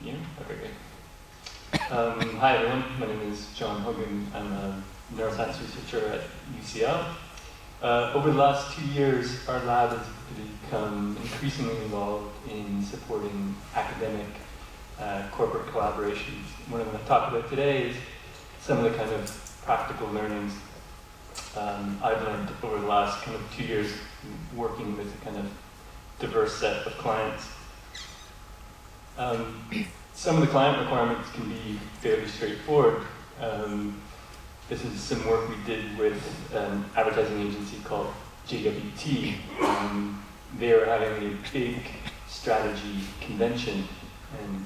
Yeah? Okay, great. Hi everyone, my name is John Hogan. I'm a neuroscience researcher at UCL. Over the last 2 years, our lab has become increasingly involved in supporting academic corporate collaborations. What I'm going to talk about today is some of the kind of practical learnings I've learned over the last kind of 2 years working with a kind of diverse set of clients. Some of the client requirements can be fairly straightforward. This is some work we did with an advertising agency called JWT. They were having a big strategy convention, and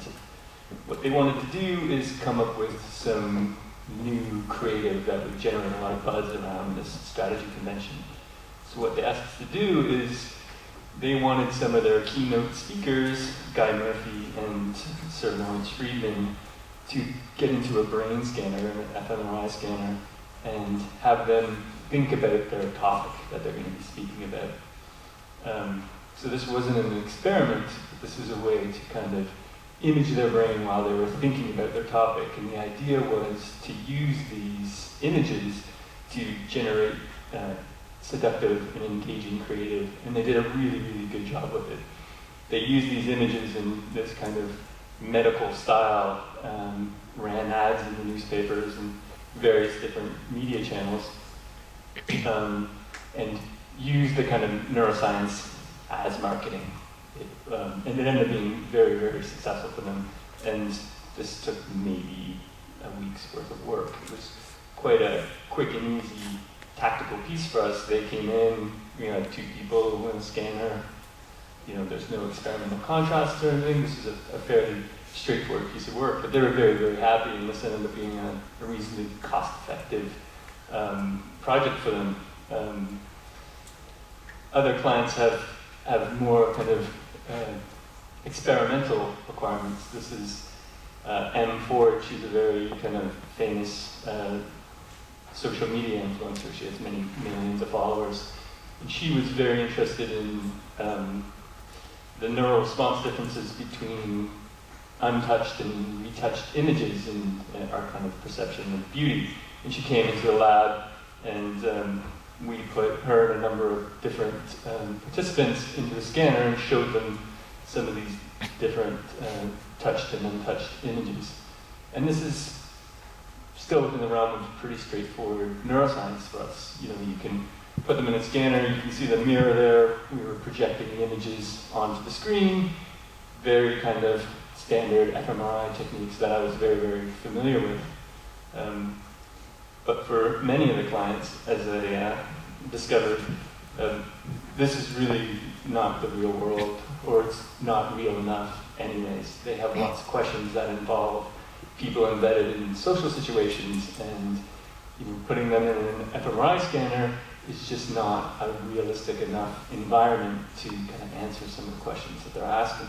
what they wanted to do is come up with some new creative that would generate a lot of buzz around this strategy convention. So what they asked us to do is they wanted some of their keynote speakers, Guy Murphy and Sir Lawrence Friedman, to get into a brain scanner, an fMRI scanner, and have them think about their topic that they're going to be speaking about. So this wasn't an experiment, but this was a way to kind of image their brain while they were thinking about their topic. And the idea was to use these images to generate seductive and engaging creative, and they did a really, really good job with it. They used these images in this kind of medical style, ran ads in the newspapers and various different media channels, and used the kind of neuroscience as marketing. And it ended up being very, very successful for them, and this took maybe a week's worth of work. It was quite a quick and easy tactical piece for us. They came in, we had 2 people in a scanner. You know, there's no experimental contrast or anything. This is a fairly straightforward piece of work, but they were very, very happy, and this ended up being a reasonably cost-effective project for them. Other clients have more kind of experimental requirements. This is M. Ford. She's a very kind of famous social media influencer. She has many millions of followers. And she was very interested in the neural response differences between untouched and retouched images and our kind of perception of beauty. And she came into the lab, and we put her and a number of different participants into the scanner and showed them some of these different touched and untouched images. And this is still within the realm of pretty straightforward neuroscience for us. You know, you can put them in a scanner, you can see the mirror there. We were projecting the images onto the screen, very kind of standard fMRI techniques that I was very, very familiar with. But for many of the clients, as I discovered, this is really not the real world, or it's not real enough anyways. They have lots of questions that involve people embedded in social situations, and putting them in an fMRI scanner is just not a realistic enough environment to kind of answer some of the questions that they're asking.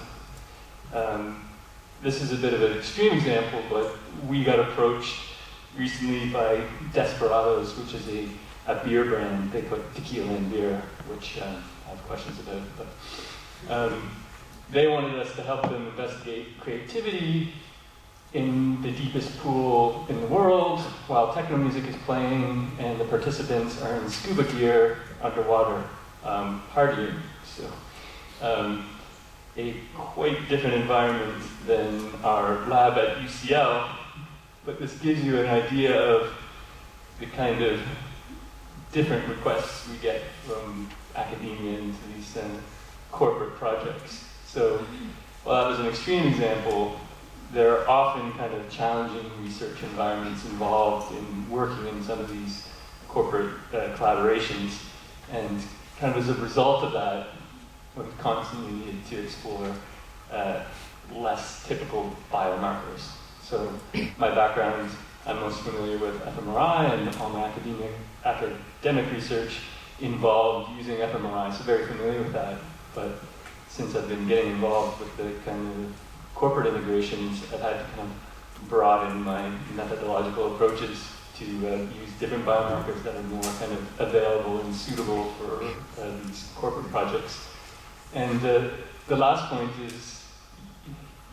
This is a bit of an extreme example, but we got approached recently by Desperados, which is a beer brand. They put tequila in beer, which I have questions about. But they wanted us to help them investigate creativity in the deepest pool in the world while techno music is playing and the participants are in scuba gear underwater partying. So a quite different environment than our lab at UCL, but this gives you an idea of the kind of different requests we get from academia into these corporate projects. So while that was an extreme example, there are often kind of challenging research environments involved in working in some of these corporate collaborations, and kind of as a result of that, we constantly needed to explore less typical biomarkers. So my background, I'm most familiar with fMRI, and all my academic research involved using fMRI, so very familiar with that. But since I've been getting involved with the kind of corporate integrations, I've had to kind of broaden my methodological approaches to use different biomarkers that are more kind of available and suitable for these corporate projects. And the last point is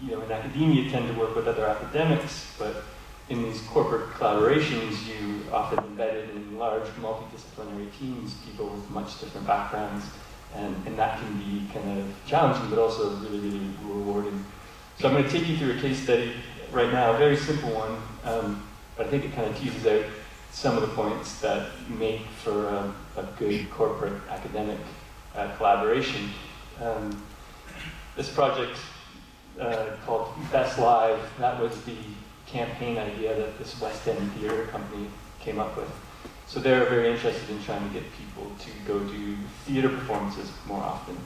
in academia tend to work with other academics, but in these corporate collaborations, you often embedded in large multidisciplinary teams, people with much different backgrounds, and that can be kind of challenging, but also really, really rewarding. So I'm going to take you through a case study right now, a very simple one, but I think it kind of teases out some of the points that make for a good corporate academic collaboration. This project called Best Live, that was the campaign idea that this West End theatre company came up with. So they're very interested in trying to get people to go do theatre performances more often.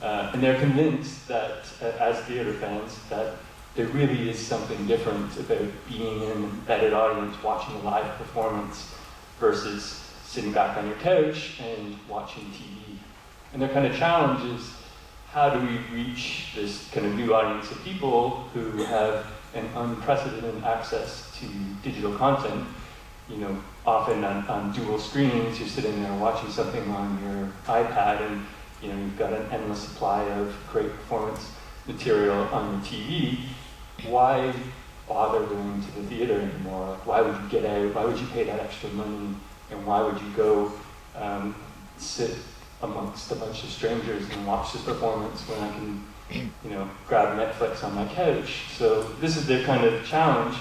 And they're convinced that, as theatre fans, that there really is something different about being in an embedded audience, watching a live performance, versus sitting back on your couch and watching TV. And their kind of challenge is, how do we reach this kind of new audience of people who have an unprecedented access to digital content, often on dual screens, you're sitting there watching something on your iPad and you've got an endless supply of great performance material on your TV. Why bother going to the theater anymore? Why would you get out? Why would you pay that extra money? And why would you go sit amongst a bunch of strangers and watch this performance when I can, grab Netflix on my couch? So this is their kind of challenge,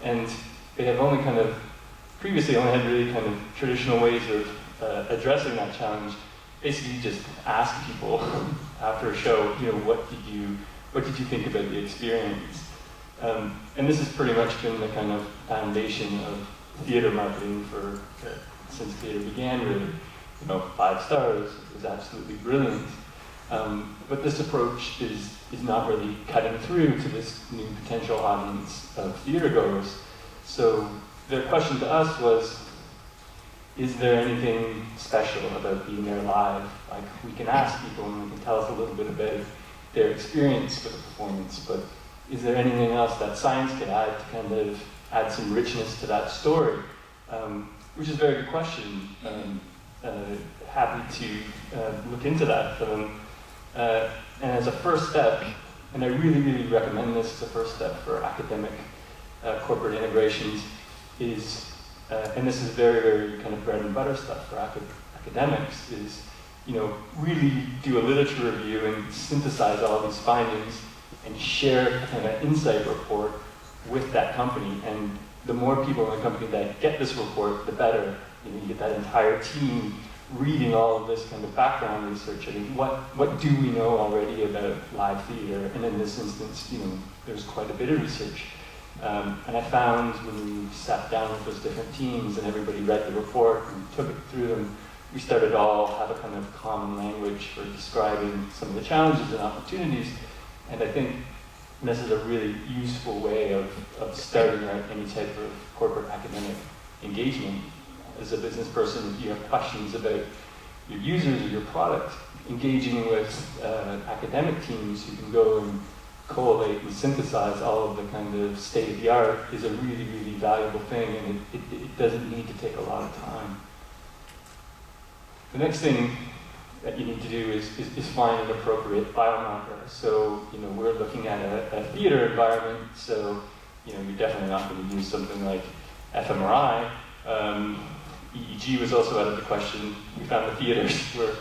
and they have previously only had really kind of traditional ways of addressing that challenge. Basically, just ask people after a show, what did you think about the experience? And this has pretty much been the kind of foundation of theater marketing since theater began, really. 5 stars, it was absolutely brilliant. But this approach is not really cutting through to this new potential audience of theater goers. So their question to us was, is there anything special about being there live? Like, we can ask people and they can tell us a little bit about their experience with the performance, but is there anything else that science could add to kind of add some richness to that story? Which is a very good question. Happy to look into that for them. And as a first step, and I really, really recommend this as a first step for academic corporate integrations, is, and this is very, very kind of bread and butter stuff for academics, is, really do a literature review and synthesize all these findings and share kind of an insight report with that company. And the more people in the company that get this report, the better. You get that entire team reading all of this kind of background research. I mean, what do we know already about live theater? And in this instance, there's quite a bit of research. And I found when we sat down with those different teams and everybody read the report and took it through them, we started to all have a kind of common language for describing some of the challenges and opportunities. And I think this is a really useful way of starting out any type of corporate academic engagement. As a business person, if you have questions about your users or your product, engaging with academic teams who can go and collate and synthesize all of the kind of state-of-the-art is a really, really valuable thing, and it doesn't need to take a lot of time. The next thing that you need to do is find an appropriate biomarker. So, we're looking at a theater environment, so, you're definitely not going to use something like fMRI. EEG was also out of the question. We found the theaters were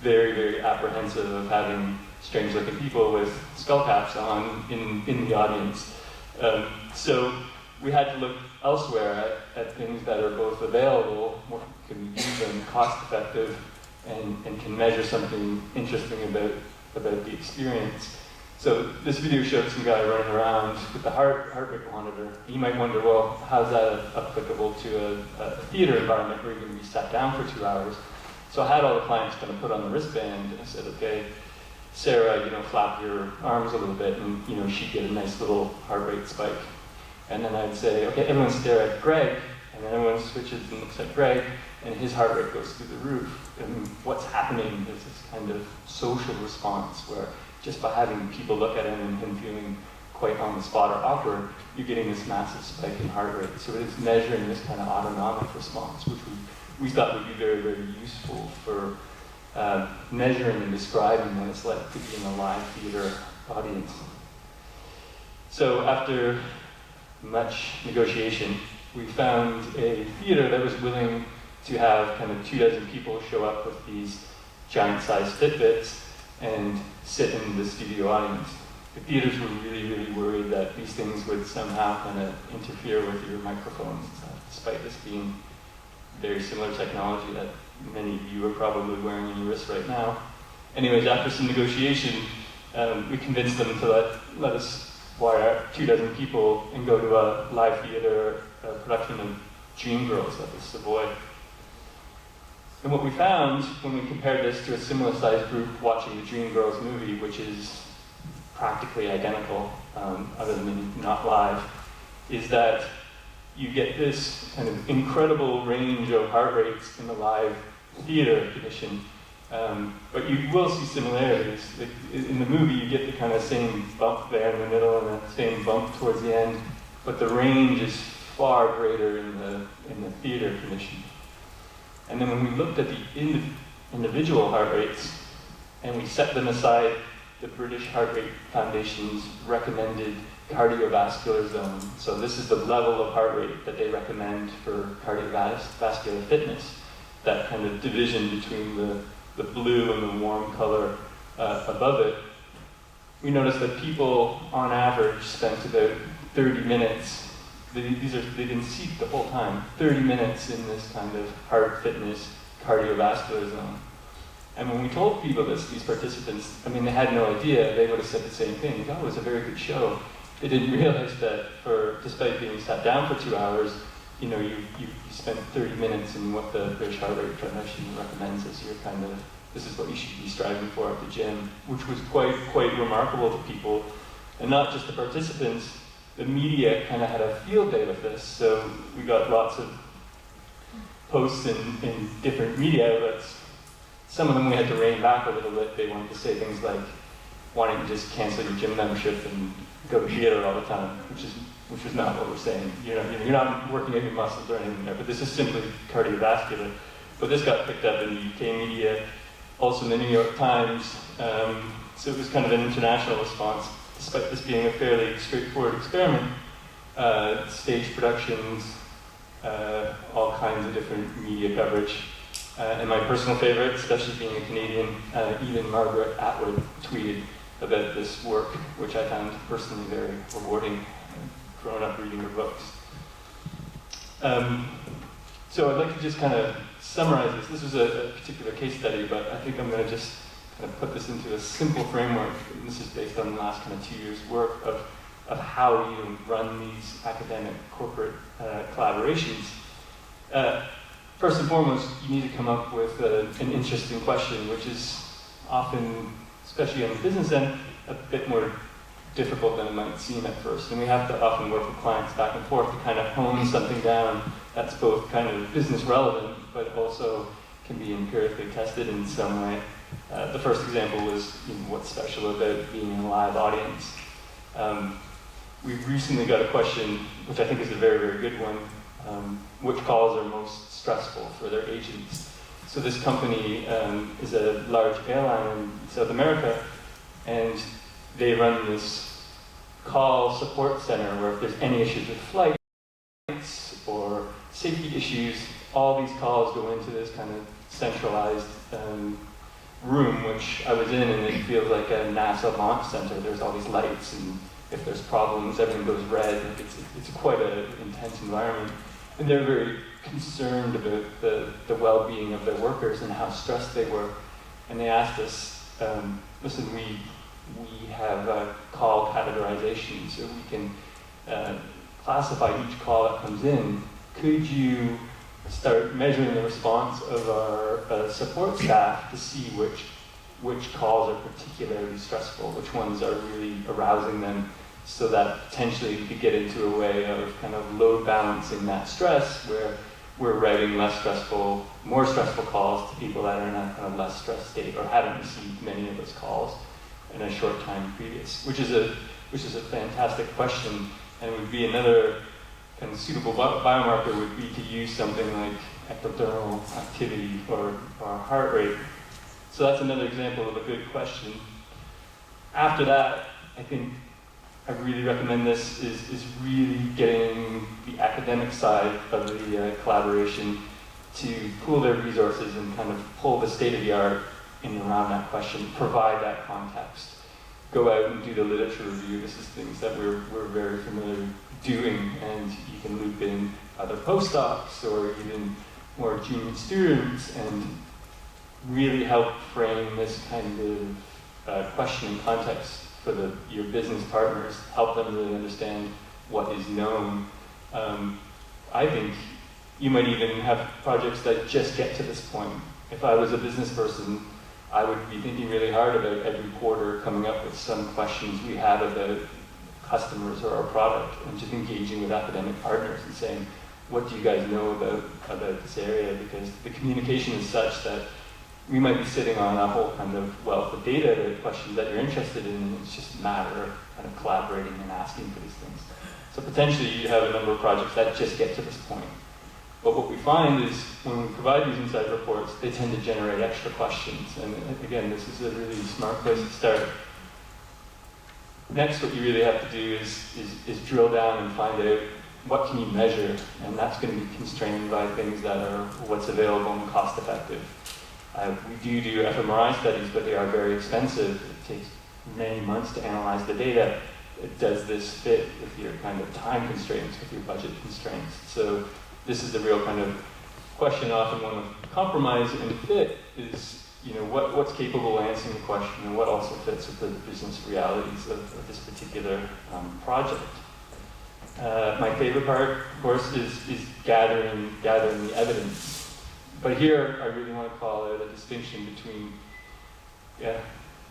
very, very apprehensive of having strange-looking people with skull caps on in the audience. So we had to look elsewhere at things that are both available, can use them, cost-effective, and can measure something interesting about the experience. So this video showed some guy running around with the heart rate monitor. You might wonder, well, how's that applicable to a theater environment where you're going to be sat down for 2 hours? So I had all the clients kind of put on the wristband, and I said, okay, Sarah, flap your arms a little bit, and she'd get a nice little heart rate spike. And then I'd say, okay, everyone stare at Greg, and then everyone switches and looks at Greg, and his heart rate goes through the roof. And what's happening is this kind of social response where just by having people look at him and him feeling quite on the spot or awkward, you're getting this massive spike in heart rate. So it's measuring this kind of autonomic response, which we thought would be very, very useful for measuring and describing what it's like to be in a live theater audience. So after much negotiation, we found a theater that was willing to have kind of 24 people show up with these giant-sized Fitbits and sit in the studio audience. The theaters were really, really worried that these things would somehow kind of interfere with your microphones, despite this being very similar technology that many of you are probably wearing in your wrists right now. Anyways, after some negotiation, we convinced them to let us wire 24 people and go to a live theater production of Dreamgirls at the Savoy. And what we found when we compared this to a similar sized group watching the Dreamgirls movie, which is practically identical, other than maybe not live, is that you get this kind of incredible range of heart rates in the live theater edition. But you will see similarities. Like, in the movie, you get the kind of same bump there in the middle and the same bump towards the end, but the range is far greater in the theater condition. And then when we looked at the individual heart rates and we set them aside the British Heart Rate Foundation's recommended cardiovascular zone. So this is the level of heart rate that they recommend for cardiovascular fitness, that kind of division between the blue and the warm color above it. We noticed that people, on average, spent about 30 minutes. They've been seated the whole time, 30 minutes in this kind of heart fitness cardiovascular zone. And when we told people this, these participants, I mean, they had no idea. They would have said the same thing. Oh, it was a very good show. They didn't realize that despite being sat down for 2 hours, you spent 30 minutes in what the British Heart Rate Foundation recommends as your kind of, this is what you should be striving for at the gym, which was quite remarkable to people. And not just the participants, the media kind of had a field day with this. So we got lots of posts in different media outlets. Some of them we had to rein back a little bit. They wanted to say things like, why don't you just cancel your gym membership and go to theater all the time, which is not what we're saying. You're not working out your muscles or anything there, but this is simply cardiovascular. But this got picked up in the UK media, also in the New York Times, so it was kind of an international response, despite this being a fairly straightforward experiment. Stage productions, all kinds of different media coverage. And my personal favorite, especially being a Canadian, even Margaret Atwood tweeted about this work, which I found personally very rewarding, growing up reading her books. So I'd like to just kind of summarize this. This was a particular case study, but I think I'm going to just kind of put this into a simple framework. And this is based on the last kind of 2 years' work of how you run these academic corporate collaborations. First and foremost, you need to come up with an interesting question, which is often, especially on the business end, a bit more difficult than it might seem at first. And we have to often work with clients back and forth to kind of hone something down that's both kind of business relevant, but also can be empirically tested in some way. The first example was what's special about being in a live audience. We recently got a question, which I think is a very, very good one. Which calls are most stressful for their agents? So this company is a large airline in South America, and they run this call support center where if there's any issues with flights or safety issues, all these calls go into this kind of centralized room, which I was in, and it feels like a NASA launch center. There's all these lights, and if there's problems, everything goes red. It's quite an intense environment. And they're very concerned about the well-being of their workers and how stressed they were. And they asked us, listen, we have call categorization, so we can classify each call that comes in. Could you start measuring the response of our support staff to see which calls are particularly stressful, which ones are really arousing them, so that potentially we could get into a way of kind of load balancing that stress, where we're routing more stressful calls to people that are in a kind of less stressed state or haven't received many of those calls in a short time previous, which is a fantastic question, and would be another kind of suitable biomarker would be to use something like ectodermal activity or heart rate. So that's another example of a good question. After that, I think I really recommend this, is really getting the academic side of the collaboration to pool their resources and kind of pull the state of the art in and around that question, provide that context. Go out and do the literature review. This is things that we're very familiar doing, and you can loop in other postdocs or even more junior students and really help frame this kind of question and context for your business partners, help them really understand what is known. I think you might even have projects that just get to this point. If I was a business person, I would be thinking really hard about every quarter coming up with some questions we have about customers or our product, and just engaging with academic partners and saying, what do you guys know about this area? Because the communication is such that we might be sitting on a whole kind of wealth of data or questions that you're interested in, and it's just a matter of kind of collaborating and asking for these things. So potentially you have a number of projects that just get to this point. But what we find is when we provide these insight reports, they tend to generate extra questions. And again, this is a really smart place to start. Next, what you really have to do is drill down and find out what can you measure, and that's going to be constrained by things that are what's available and cost effective. We do fMRI studies, but they are very expensive. It takes many months to analyze the data. Does this fit with your kind of time constraints, with your budget constraints? So this is the real kind of question, often one of compromise and fit, is what's capable of answering the question, and what also fits with the business realities of this particular project. My favorite part, of course, is gathering the evidence. But here, I really want to call out a distinction between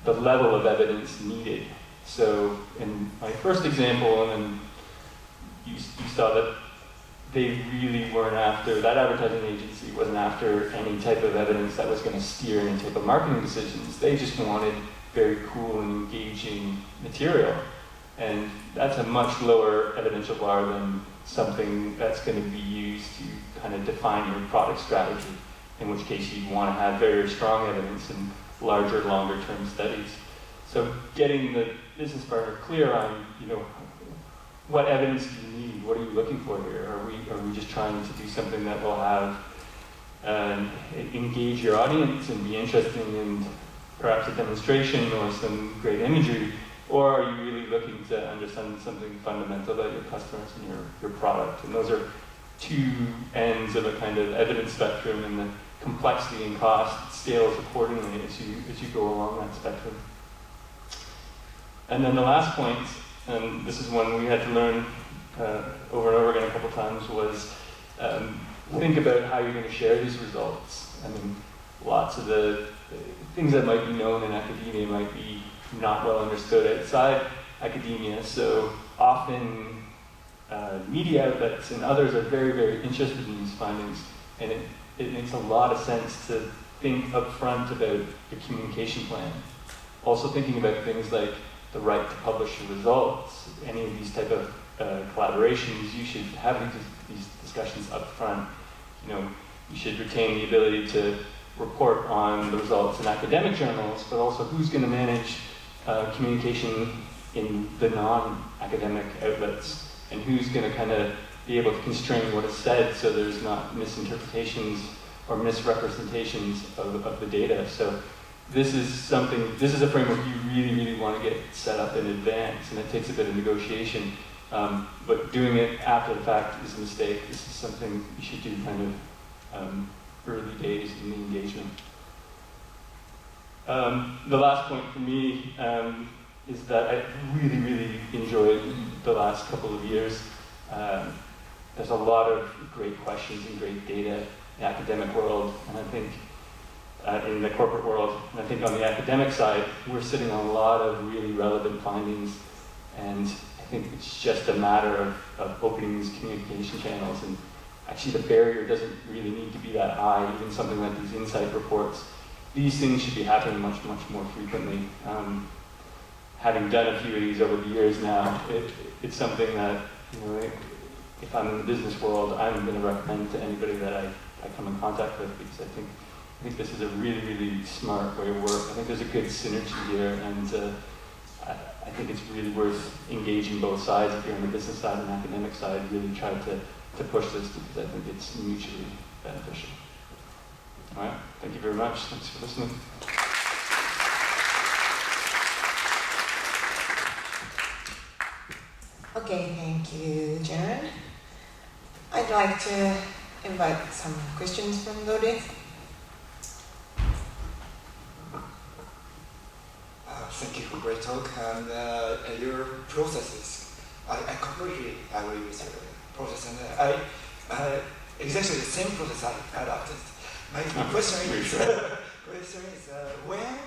the level of evidence needed. So in my first example, and then you saw that they really weren't after, that advertising agency wasn't after any type of evidence that was going to steer any type of marketing decisions. They just wanted very cool and engaging material. And that's a much lower evidential bar than something that's going to be used to kind of define your product strategy, in which case you'd want to have very strong evidence and larger, longer-term studies. So getting the business partner clear on, what evidence do you need? What are you looking for here? Are we just trying to do something that will have engage your audience and be interesting in perhaps a demonstration or some great imagery? Or are you really looking to understand something fundamental about your customers and your product? And those are two ends of a kind of evidence spectrum, and the complexity and cost scales accordingly as you go along that spectrum. And then the last point, and this is one we had to learn over and over again a couple times, was think about how you're going to share these results. I mean, lots of the things that might be known in academia might be not well understood outside academia, so often media outlets and others are very, very interested in these findings, and it makes a lot of sense to think up front about your communication plan. Also thinking about things like the right to publish your results, any of these type of collaborations, you should have these discussions up front. You should retain the ability to report on the results in academic journals, but also who's going to manage communication in the non-academic outlets, and who's going to kind of be able to constrain what is said so there's not misinterpretations or misrepresentations of the data. So this is a framework you really, really want to get set up in advance, and it takes a bit of negotiation. But doing it after the fact is a mistake. This is something you should do kind of early days in the engagement. The last point for me is that I really, really enjoyed the last couple of years. There's a lot of great questions and great data in the academic world, and I think in the corporate world, and I think on the academic side, we're sitting on a lot of really relevant findings, and I think it's just a matter of opening these communication channels, and actually the barrier doesn't really need to be that high. Even something like these insight reports, these things should be happening much, much more frequently. Having done a few of these over the years now, it's something that, if I'm in the business world, I'm going to recommend to anybody that I come in contact with, because I think this is a really, really smart way of work. I think there's a good synergy here, and I think it's really worth engaging both sides. If you're on the business side and academic side, really try to push this because I think it's mutually beneficial. All right, thank you very much. Thanks for listening. Okay, thank you, Jared. I'd like to invite some questions from the audience. Thank you for a great talk, and your processes, I completely agree with your process, and exactly the same process I adopted. My question is, when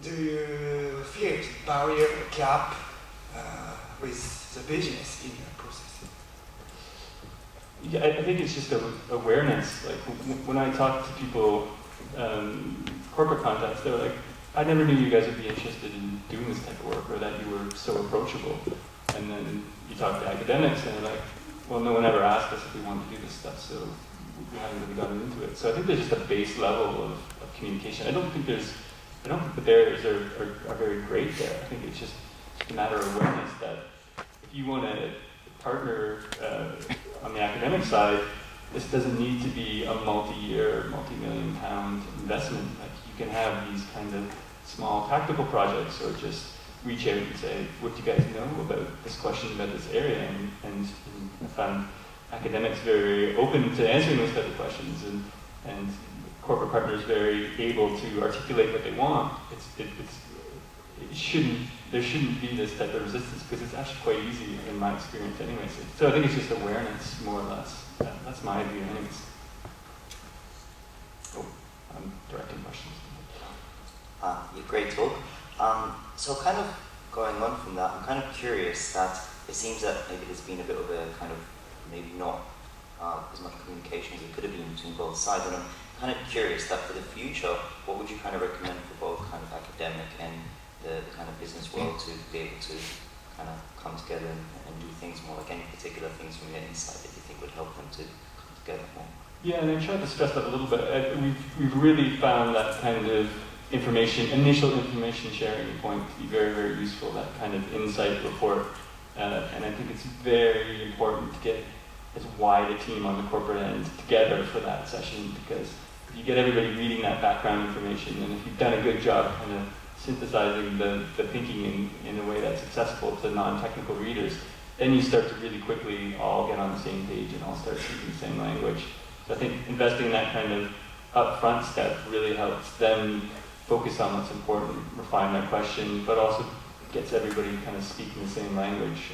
do you feel the barrier gap with the business in your process? Yeah, I think it's just awareness. Like when I talk to people, corporate contacts, they're like, I never knew you guys would be interested in doing this type of work, or that you were so approachable. And then you talk to academics, and they're like, well, no one ever asked us if we wanted to do this stuff, so we haven't really gotten into it. So I think there's just a base level of communication. I don't think the barriers are very great there. I think it's just a matter of awareness that if you want to partner on the academic side, this doesn't need to be a multi-year, multi-million pound investment. Like you can have these kind of small tactical projects, or just reach out and say, what do you guys know about this question, about this area? And I found academics very open to answering those type of questions, and corporate partners very able to articulate what they want. There shouldn't be this type of resistance, because it's actually quite easy in my experience anyways. So I think it's just awareness, more or less. That's my view anyways. Oh, I'm directing questions. Great talk. So kind of going on from that, I'm kind of curious that it seems that maybe there's been a bit of a kind of, maybe not as much communication as it could have been between both sides, and I'm kind of curious that for the future, what would you kind of recommend for both kind of academic and the kind of business world to be able to kind of come together and do things more, like any particular things from your insight that you think would help them to come together more? Yeah, and I tried to stress that a little bit. We've really found that kind of initial information sharing point to be very, very useful, that kind of insight report. And I think it's very important to get as wide a team on the corporate end together for that session, because if you get everybody reading that background information, and if you've done a good job kind of synthesizing the thinking in a way that's accessible to non-technical readers, then you start to really quickly all get on the same page and all start speaking the same language. So I think investing in that kind of upfront step really helps them focus on what's important, refine their question, but also gets everybody kind of speaking the same language.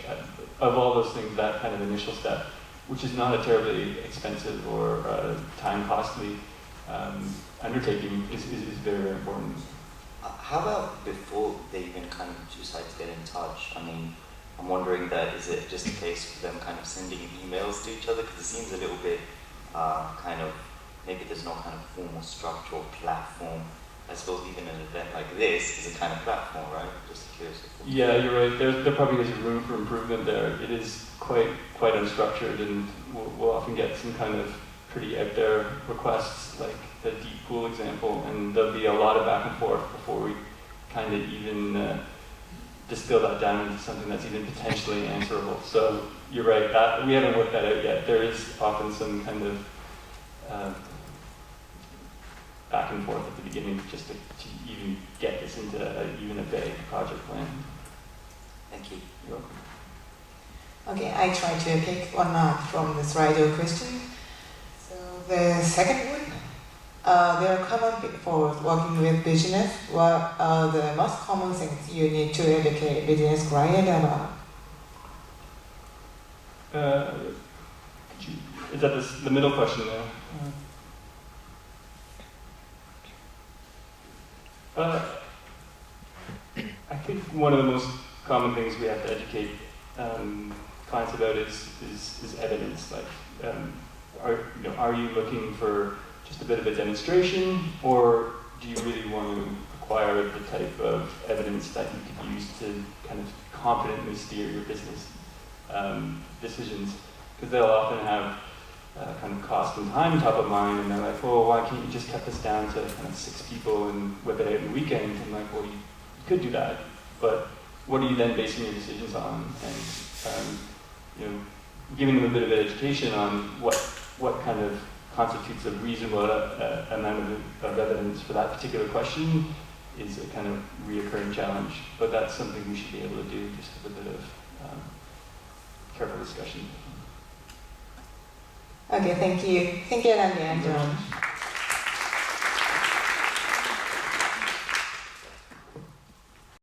Of all those things, that kind of initial step, which is not a terribly expensive or time-costly undertaking, is very, very important. How about before they even kind of decide to get in touch? I mean, I'm wondering that, is it just a case of them kind of sending emails to each other? Because it seems a little bit kind of, maybe there's no kind of formal structure or platform. I suppose even an event like this is a kind of platform, right? Just curious. Yeah, you're right. There probably is room for improvement there. It is quite unstructured, and we'll often get some kind of pretty out there requests, like the deep pool example, and there'll be a lot of back and forth before we kind of even distill that down into something that's even potentially answerable. So you're right, that we haven't worked that out yet. There is often some kind of back and forth at the beginning, just to even get this into even a vague project plan. Thank you. You're welcome. Okay, I try to pick one up from the Slido question. So the second one, there are common pitfalls working with business. What are the most common things you need to educate business client about? Is that the middle question there? I think one of the most common things we have to educate clients about is evidence. Like, are you looking for just a bit of a demonstration, or do you really want to acquire the type of evidence that you could use to kind of confidently steer your business decisions? Because they'll often have kind of cost and time top of mind, and they're like, well, why can't you just cut this down to kind of 6 people and whip it out in the weekend? And like, well, you could do that, but what are you then basing your decisions on? And giving them a bit of an education on what kind of constitutes a reasonable amount of evidence for that particular question is a kind of reoccurring challenge. But that's something we should be able to do just with a bit of careful discussion. Okay, thank you. Thank you, Randy and John.